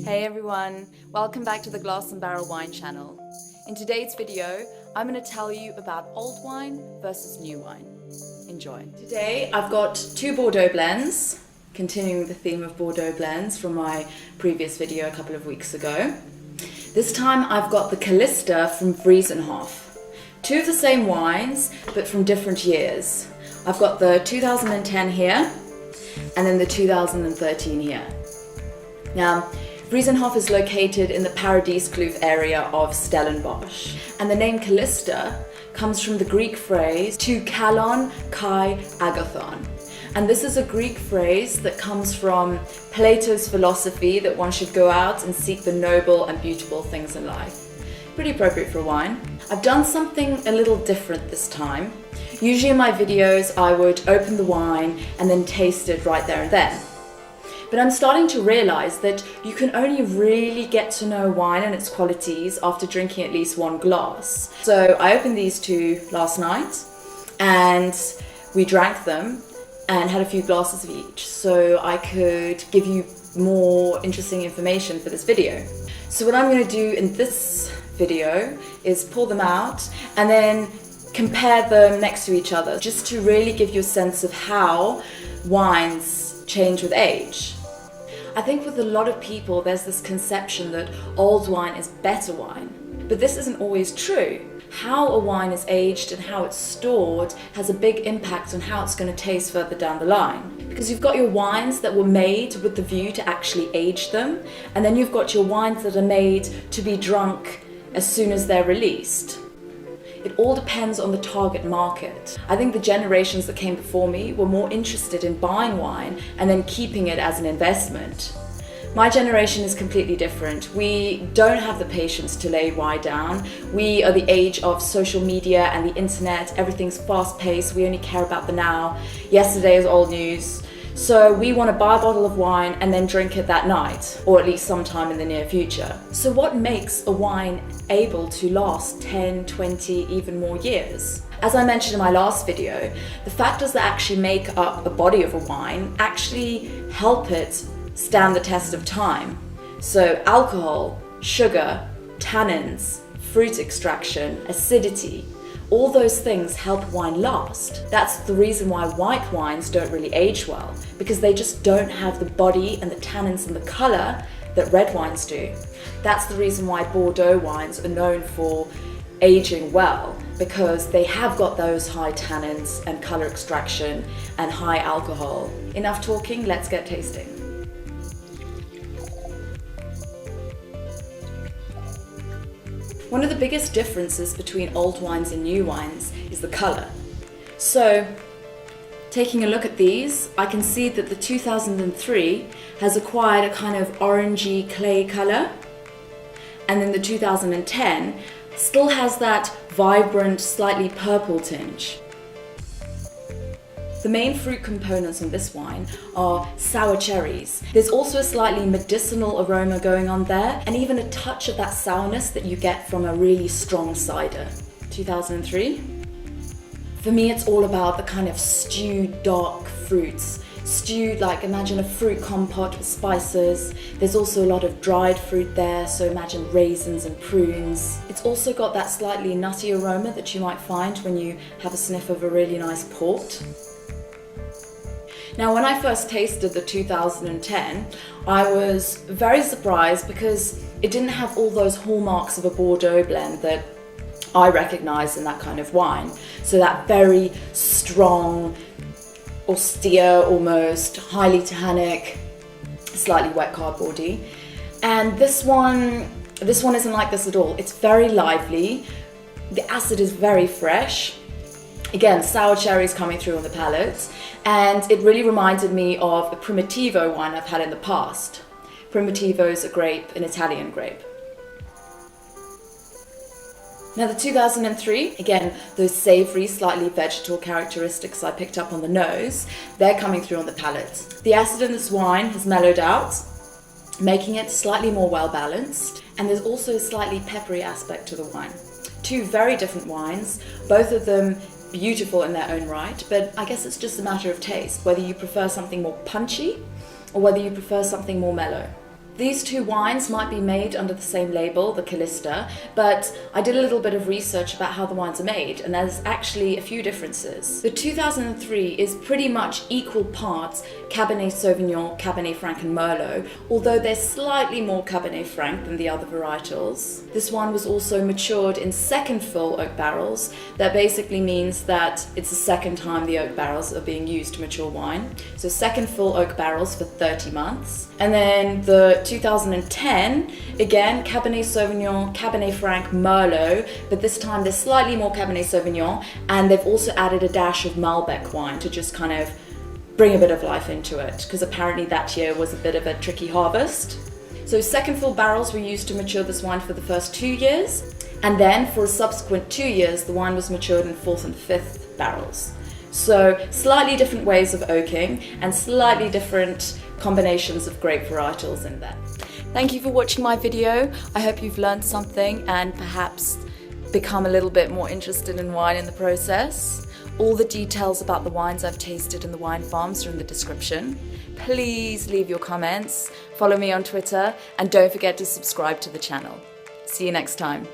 Hey everyone, welcome back to the Glass and Barrel Wine channel. In today's video, I'm going to tell you about old wine versus new wine. Enjoy. Today I've got two Bordeaux blends, continuing the theme of Bordeaux blends from my previous video a couple of weeks ago. This time I've got the Kallista from Vriesenhof. Two of the same wines, but from different years. I've got the 2010 here, and then the 2013 here. Now, Vriesenhof is located in the Paradijskloof area of Stellenbosch, and the name Kallista comes from the Greek phrase to kalon kai agathon. And this is a Greek phrase that comes from Plato's philosophy that one should go out and seek the noble and beautiful things in life. Pretty appropriate for wine. I've done something a little different this time. Usually in my videos I would open the wine and then taste it right there and then. But I'm starting to realize that you can only really get to know wine and its qualities after drinking at least one glass. So I opened these two last night and we drank them and had a few glasses of each so I could give you more interesting information for this video. So what I'm going to do in this video is pour them out and then compare them next to each other just to really give you a sense of how wines change with age. I think with a lot of people there's this conception that old wine is better wine, but this isn't always true. How a wine is aged and how it's stored has a big impact on how it's going to taste further down the line. Because you've got your wines that were made with the view to actually age them, and then you've got your wines that are made to be drunk as soon as they're released. It all depends on the target market. I think the generations that came before me were more interested in buying wine and then keeping it as an investment. My generation is completely different. We don't have the patience to lay wine down. We are the age of social media and the internet. Everything's fast paced. We only care about the now. Yesterday is old news. So we want to buy a bottle of wine and then drink it that night, or at least sometime in the near future. So what makes a wine able to last 10, 20, even more years? As I mentioned in my last video, the factors that actually make up a body of a wine actually help it stand the test of time. So alcohol, sugar, tannins, fruit extraction, acidity, all those things help wine last. That's the reason why white wines don't really age well, because they just don't have the body and the tannins and the colour that red wines do. That's the reason why Bordeaux wines are known for aging well, because they have got those high tannins and colour extraction and high alcohol. Enough talking, let's get tasting. One of the biggest differences between old wines and new wines is the colour. So, taking a look at these, I can see that the 2003 has acquired a kind of orangey clay colour, and then the 2010 still has that vibrant, slightly purple tinge. The main fruit components on this wine are sour cherries. There's also a slightly medicinal aroma going on there, and even a touch of that sourness that you get from a really strong cider. 2003. For me, it's all about the kind of stewed dark fruits. Stewed, like imagine a fruit compote with spices. There's also a lot of dried fruit there, so imagine raisins and prunes. It's also got that slightly nutty aroma that you might find when you have a sniff of a really nice port. Now, when I first tasted the 2010, I was very surprised because it didn't have all those hallmarks of a Bordeaux blend that I recognise in that kind of wine. So that very strong, austere almost, highly tannic, slightly wet cardboardy. And this one isn't like this at all. It's very lively. The acid is very fresh. Again, sour cherries coming through on the palate, and it really reminded me of a Primitivo wine I've had in the past. Primitivo is a grape, an Italian grape. Now the 2003, again, those savoury, slightly vegetal characteristics I picked up on the nose, they're coming through on the palate. The acid in this wine has mellowed out, making it slightly more well-balanced, and there's also a slightly peppery aspect to the wine. Two very different wines, both of them beautiful in their own right, but I guess it's just a matter of taste, whether you prefer something more punchy or whether you prefer something more mellow. These two wines might be made under the same label, the Kallista, but I did a little bit of research about how the wines are made, and there's actually a few differences. The 2003 is pretty much equal parts Cabernet Sauvignon, Cabernet Franc and Merlot, although they're slightly more Cabernet Franc than the other varietals. This wine was also matured in second full oak barrels. That basically means that it's the second time the oak barrels are being used to mature wine. So second full oak barrels for 30 months. And then the 2010, again, Cabernet Sauvignon, Cabernet Franc, Merlot, but this time there's slightly more Cabernet Sauvignon, and they've also added a dash of Malbec wine to just kind of bring a bit of life into it, because apparently that year was a bit of a tricky harvest. So second full barrels were used to mature this wine for the first 2 years, and then for a subsequent 2 years, the wine was matured in fourth and fifth barrels. So slightly different ways of oaking and slightly different combinations of grape varietals in there. Thank you for watching my video. I hope you've learned something and perhaps become a little bit more interested in wine in the process. All the details about the wines I've tasted in the wine farms are in the description. Please leave your comments, follow me on Twitter, and don't forget to subscribe to the channel. See you next time.